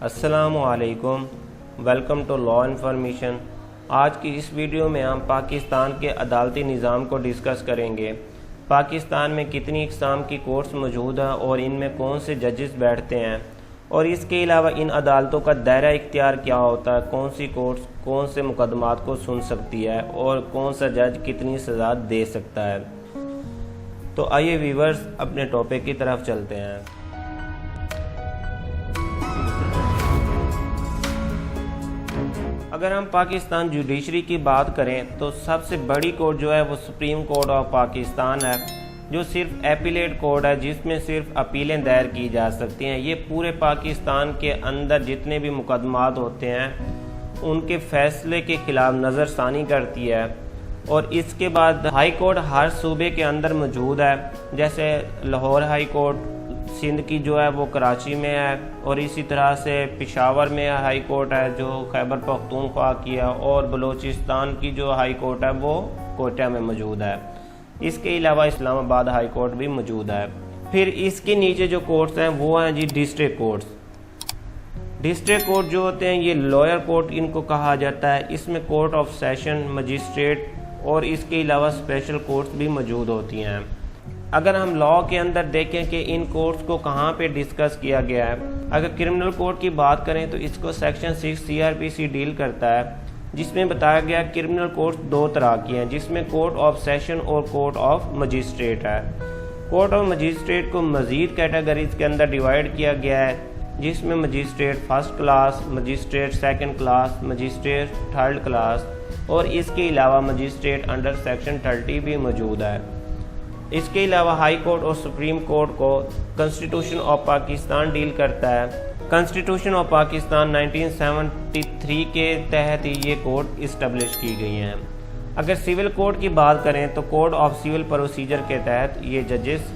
अस्सलामुअलैकुम, welcome to law information. आज की इस वीडियो में हम पाकिस्तान के अदालती निज़ाम को डिस्कस करेंगे। पाकिस्तान में कितनी इक़साम की कोर्ट्स मौजूद हैं और इनमें कौन से जजेस बैठते हैं, और इसके अलावा इन अदालतों का दायरा इख्तियार क्या होता है, कौन सी कोर्ट्स कौन से मुकदमात को सुन सकती है और कौन सा जज कितनी सज़ा दे सकता है। तो आइए व्यूअर्स अपने टॉपिक की तरफ चलते हैं। अगर हम पाकिस्तान जुडिशरी की बात करें तो सबसे बड़ी कोर्ट जो है वो सुप्रीम कोर्ट ऑफ पाकिस्तान है, जो सिर्फ एपीलेट कोर्ट है जिसमें सिर्फ अपीलें दायर की जा सकती हैं। ये पूरे पाकिस्तान के अंदर जितने भी मुकदमात होते हैं उनके फैसले के खिलाफ नज़रसानी करती है। और इसके बाद हाई कोर्ट हर सूबे के अंदर मौजूद है, जैसे लाहौर हाई कोर्ट सिंध की जो है वो कराची में है, और इसी तरह से पेशावर में हाई कोर्ट है जो खैबर पख्तूनख्वा की है, और बलूचिस्तान की जो हाई कोर्ट है वो कोयटा में मौजूद है। इसके अलावा इस्लामाबाद हाई कोर्ट भी मौजूद है। फिर इसके नीचे जो कोर्ट्स हैं वो हैं जी डिस्ट्रिक्ट कोर्ट्स। डिस्ट्रिक्ट कोर्ट जो होते हैं ये लोअर कोर्ट इनको कहा जाता है। इसमें कोर्ट ऑफ सेशन, मजिस्ट्रेट और इसके अलावा स्पेशल कोर्ट्स भी मौजूद होती हैं। अगर हम लॉ के अंदर देखें कि इन कोर्ट्स को कहाँ पे डिस्कस किया गया है, अगर क्रिमिनल कोर्ट की बात करें तो इसको सेक्शन 6 CRPC डील करता है, जिसमें बताया गया क्रिमिनल कोर्ट्स दो तरह की हैं, जिसमें कोर्ट ऑफ सेशन और कोर्ट ऑफ मजिस्ट्रेट है। कोर्ट ऑफ मजिस्ट्रेट को मजीद कैटेगरीज के अंदर डिवाइड किया गया है, जिसमें magistrate first class, magistrate second class, magistrate third class और इसके अलावा मजिस्ट्रेट अंडर सेक्शन 30 भी मौजूद है। इसके अलावा हाई कोर्ट और सुप्रीम कोर्ट को कॉन्स्टिट्यूशन ऑफ पाकिस्तान डील करता है। कॉन्स्टिट्यूशन ऑफ पाकिस्तान 1973 के तहत ये कोर्ट इस्टेब्लिश की गई हैं। अगर सिविल कोर्ट की बात करें तो कोड ऑफ सिविल प्रोसीजर के तहत ये जजेस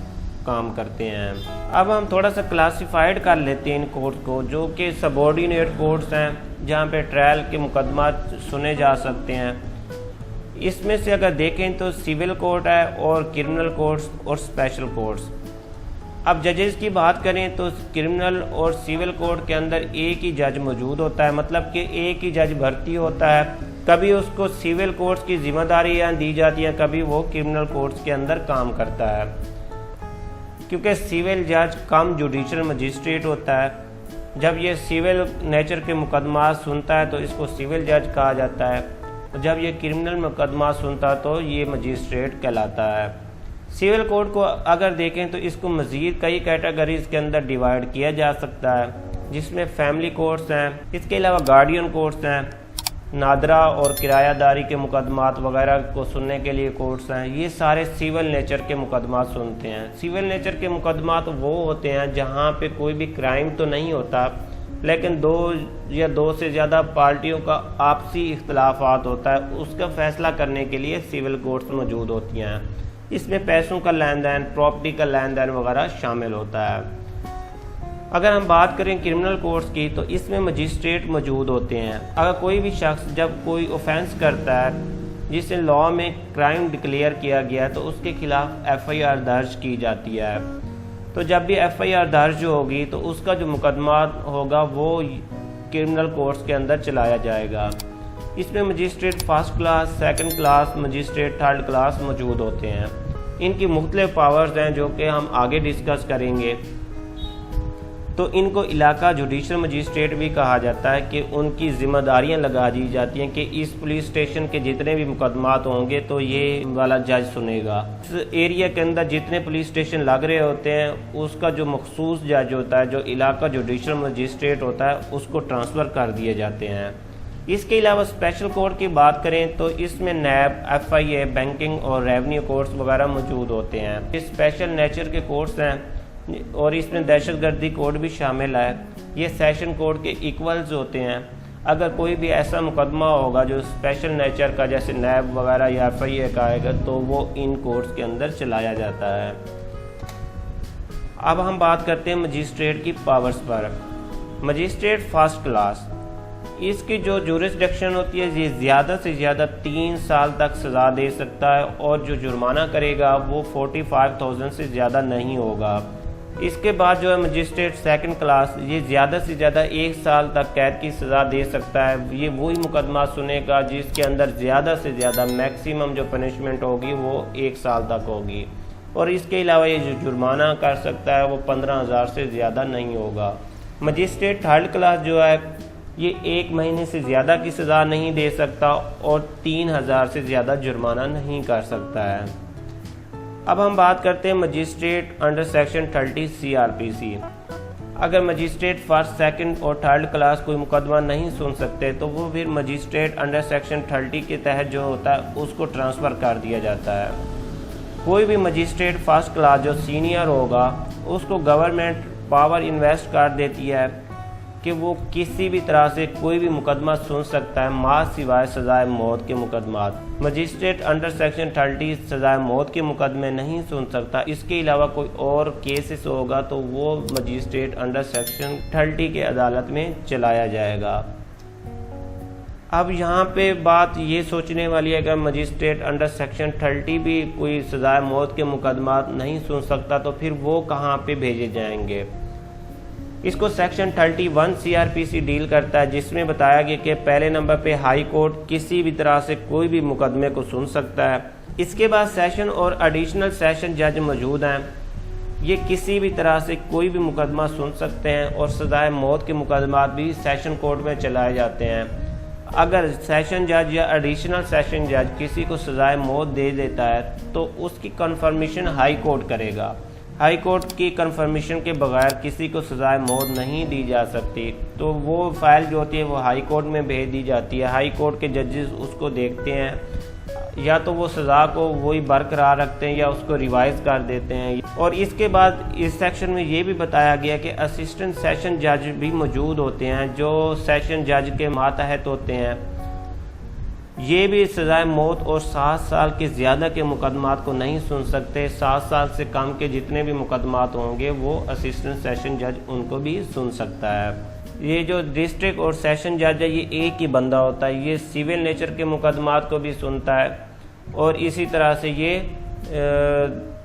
काम करते हैं। अब हम थोड़ा सा क्लासिफाइड कर लेते हैं इन कोर्ट को, जो कि सबऑर्डिनेट कोर्ट्स हैं जहाँ पे ट्रायल के मुकदमा सुने जा सकते हैं। इसमें से अगर देखें तो सिविल कोर्ट है और क्रिमिनल कोर्ट्स और स्पेशल कोर्ट्स। अब जजेस की बात करें तो क्रिमिनल और सिविल कोर्ट के अंदर एक ही जज मौजूद होता है, मतलब कि एक ही जज भर्ती होता है। कभी उसको सिविल कोर्ट्स की जिम्मेदारियां दी जाती हैं, कभी वो क्रिमिनल कोर्ट्स के अंदर काम करता है। क्योंकि सिविल जज कम जुडिशल मजिस्ट्रेट होता है, जब ये सिविल नेचर के मुकदमा सुनता है तो इसको सिविल जज कहा जाता है, जब ये क्रिमिनल मुकदमा सुनता तो ये मजिस्ट्रेट कहलाता है। सिविल कोर्ट को अगर देखें तो इसको मज़ीद कई कैटेगरीज के अंदर डिवाइड किया जा सकता है, जिसमें फैमिली कोर्ट्स हैं, इसके अलावा गार्डियन कोर्ट्स हैं, नादरा और किरायादारी के मुकदमात वगैरह को सुनने के लिए कोर्ट्स हैं। ये सारे सिविल नेचर के मुकदमात सुनते हैं। सिविल नेचर के मुकदमात वो होते हैं जहाँ पे कोई भी क्राइम तो नहीं होता, लेकिन दो या दो से ज़्यादा पार्टियों का आपसी इख्तलाफात होता है, उसका फैसला करने के लिए सिविल कोर्ट्स मौजूद होती हैं। इसमें पैसों का लेन देन, प्रॉपर्टी का लेन देन वगैरह शामिल होता है। अगर हम बात करें क्रिमिनल कोर्ट्स की तो इसमें मजिस्ट्रेट मौजूद होते हैं। अगर कोई भी शख्स जब कोई ऑफेंस करता है जिसे लॉ में क्राइम डिक्लेयर किया गया तो उसके खिलाफ FIR दर्ज की जाती है। तो जब भी FIR दर्ज होगी तो उसका जो मुकदमा होगा वो क्रिमिनल कोर्ट्स के अंदर चलाया जाएगा। इसमें magistrate first class, second class, magistrate third class मौजूद होते हैं। इनकी मुख्तलिफ पावर्स हैं जो कि हम आगे डिस्कस करेंगे। तो इनको इलाका जुडिशल मजिस्ट्रेट भी कहा जाता है कि उनकी जिम्मेदारियां लगा दी जाती हैं कि इस पुलिस स्टेशन के जितने भी मुकदमात होंगे तो ये वाला जज सुनेगा। इस एरिया के अंदर जितने पुलिस स्टेशन लग रहे होते हैं उसका जो मखसूस जज होता है, जो इलाका जुडिशल मजिस्ट्रेट होता है, उसको ट्रांसफ़र कर दिए जाते हैं। इसके अलावा स्पेशल कोर्ट की बात करें तो इसमें नैब, FIA, बैंकिंग और रेवेन्यू कोर्ट्स वगैरह मौजूद होते हैं। ये स्पेशल नेचर के कोर्ट्स हैं और इसमें दहशतगर्दी कोड भी शामिल है। ये सेशन कोर्ट के इक्वल्स होते हैं। अगर कोई भी ऐसा मुकदमा होगा जो स्पेशल नेचर का, जैसे नैब वगैरह या FIA का आएगा, तो वो इन कोर्ट्स के अंदर चलाया जाता है। अब हम बात करते हैं मजिस्ट्रेट की पावर्स पर। मजिस्ट्रेट फर्स्ट क्लास, इसकी जो जुरिस्डिक्शन होती है ये ज़्यादा से ज़्यादा 3 साल तक सज़ा दे सकता है, और जो जुर्माना करेगा वो 45,000 से ज़्यादा नहीं होगा। इसके बाद जो है मजिस्ट्रेट सेकंड क्लास ये ज़्यादा से ज़्यादा 1 साल तक कैद की सज़ा दे सकता है। ये वही मुकदमा सुनेगा जिसके अंदर ज़्यादा से ज़्यादा मैक्सिमम जो पनिशमेंट होगी वो 1 साल तक होगी। और इसके अलावा ये जो जुर्माना कर सकता है वो 15,000 से ज़्यादा नहीं होगा। मजिस्ट्रेट थर्ड क्लास जो है ये 1 महीने से ज़्यादा की सज़ा नहीं दे सकता और 3,000 से ज़्यादा जुर्माना नहीं कर सकता है। अब हम बात करते हैं मजिस्ट्रेट अंडर सेक्शन 30 CRPC। अगर मजिस्ट्रेट फर्स्ट सेकंड और थर्ड क्लास कोई मुकदमा नहीं सुन सकते तो वो फिर मजिस्ट्रेट अंडर सेक्शन 30 के तहत जो होता है उसको ट्रांसफ़र कर दिया जाता है। कोई भी मजिस्ट्रेट फर्स्ट क्लास जो सीनियर होगा उसको गवर्नमेंट पावर इन्वेस्ट कर देती है कि वो किसी भी तरह से कोई भी मुकदमा सुन सकता है माँ सिवाय सजाए मौत के मुकदमात। मजिस्ट्रेट अंडर सेक्शन 30 सजाए मौत के मुकदमे नहीं सुन सकता। इसके अलावा कोई और केसेस होगा तो वो मजिस्ट्रेट अंडर सेक्शन 30 के अदालत में चलाया जाएगा। अब यहाँ पे बात ये सोचने वाली है कि मजिस्ट्रेट अंडर सेक्शन 30 भी कोई सजाए मौत के मुकदमात नहीं सुन सकता तो फिर वो कहाँ पे भेजे जाएंगे। इसको सेक्शन 31 CRPC डील करता है, जिसमें बताया गया कि पहले नंबर पे हाई कोर्ट किसी भी तरह से कोई भी मुकदमे को सुन सकता है। इसके बाद सेशन और एडिशनल सेशन जज मौजूद हैं, ये किसी भी तरह से कोई भी मुकदमा सुन सकते हैं और सजाए मौत के मुकदमात भी सेशन कोर्ट में चलाए जाते हैं। अगर सेशन जज या एडिशनल सेशन जज किसी को सजाए मौत दे देता है तो उसकी कन्फर्मेशन हाई कोर्ट करेगा। हाई कोर्ट की कंफर्मेशन के बगैर किसी को सजाए मौत नहीं दी जा सकती, तो वो फाइल जो होती है वो हाई कोर्ट में भेज दी जाती है। हाई कोर्ट के जजेस उसको देखते हैं, या तो वो सज़ा को वही बरकरार रखते हैं या उसको रिवाइज कर देते हैं। और इसके बाद इस सेक्शन में ये भी बताया गया कि असिस्टेंट सेशन जज भी मौजूद होते हैं जो सेशन जज के मातहत होते हैं। ये भी सजाए मौत और 7 साल के ज़्यादा के मुकदमात को नहीं सुन सकते। 7 साल से कम के जितने भी मुकदमात होंगे वो असिस्टेंट सेशन जज उनको भी सुन सकता है। ये जो डिस्ट्रिक्ट और सेशन जज है ये एक ही बंदा होता है, ये सिविल नेचर के मुकदमात को भी सुनता है और इसी तरह से ये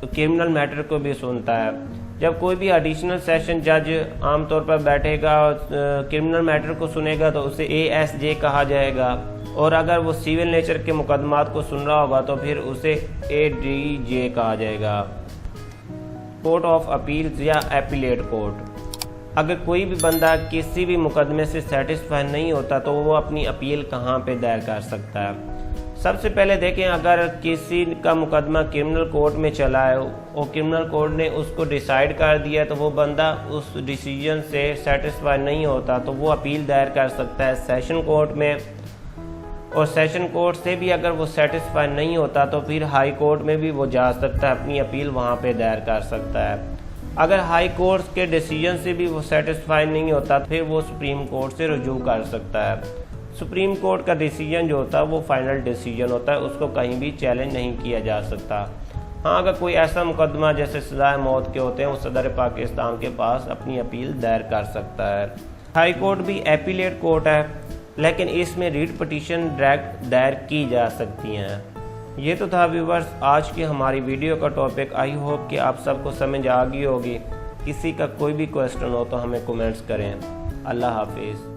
क्रिमिनल मैटर को भी सुनता है। जब कोई भी एडिशनल सेशन जज आमतौर पर बैठेगा क्रिमिनल मैटर को सुनेगा तो उसे ASJ कहा जाएगा, और अगर वो सिविल नेचर के मुकदमात को सुन रहा होगा तो फिर उसे ADJ कहा जाएगा, कोर्ट ऑफ अपील्स या एपीलेट कोर्ट। अगर कोई भी बंदा किसी भी मुकदमे से सेटिस्फाई नहीं होता तो वो अपनी अपील कहाँ पे दायर कर सकता है। सबसे पहले देखें, अगर किसी का मुकदमा क्रिमिनल कोर्ट में चला है और क्रिमिनल कोर्ट ने उसको डिसाइड कर दिया तो वो बंदा उस डिसीजन से सेटिस्फाई नहीं होता तो वो अपील दायर कर सकता है सेशन कोर्ट में, और सेशन कोर्ट से भी अगर वो सेटिस्फाई नहीं होता तो फिर हाई कोर्ट में भी वो जा सकता है, अपनी अपील वहाँ पे दायर कर सकता है। अगर हाई कोर्ट के डिसीजन से भी वो सेटिस्फाई नहीं होता तो फिर वो सुप्रीम कोर्ट से रुजू कर सकता है। सुप्रीम कोर्ट का डिसीजन जो होता है वो फाइनल डिसीजन होता है, उसको कहीं भी चैलेंज नहीं किया जा सकता। हाँ, अगर कोई ऐसा मुकदमा जैसे सजाए मौत के होते हैं वो सदर पाकिस्तान के पास अपनी अपील दायर कर सकता है। हाई कोर्ट भी एपीलेट कोर्ट है, लेकिन इसमें रीट पिटीशन डायरेक्ट दायर की जा सकती हैं। ये तो था व्यूवर्स आज की हमारी वीडियो का टॉपिक। आई होप कि आप सबको समझ आ गई होगी। किसी का कोई भी क्वेश्चन हो तो हमें कमेंट्स करें। अल्लाह हाफिज़।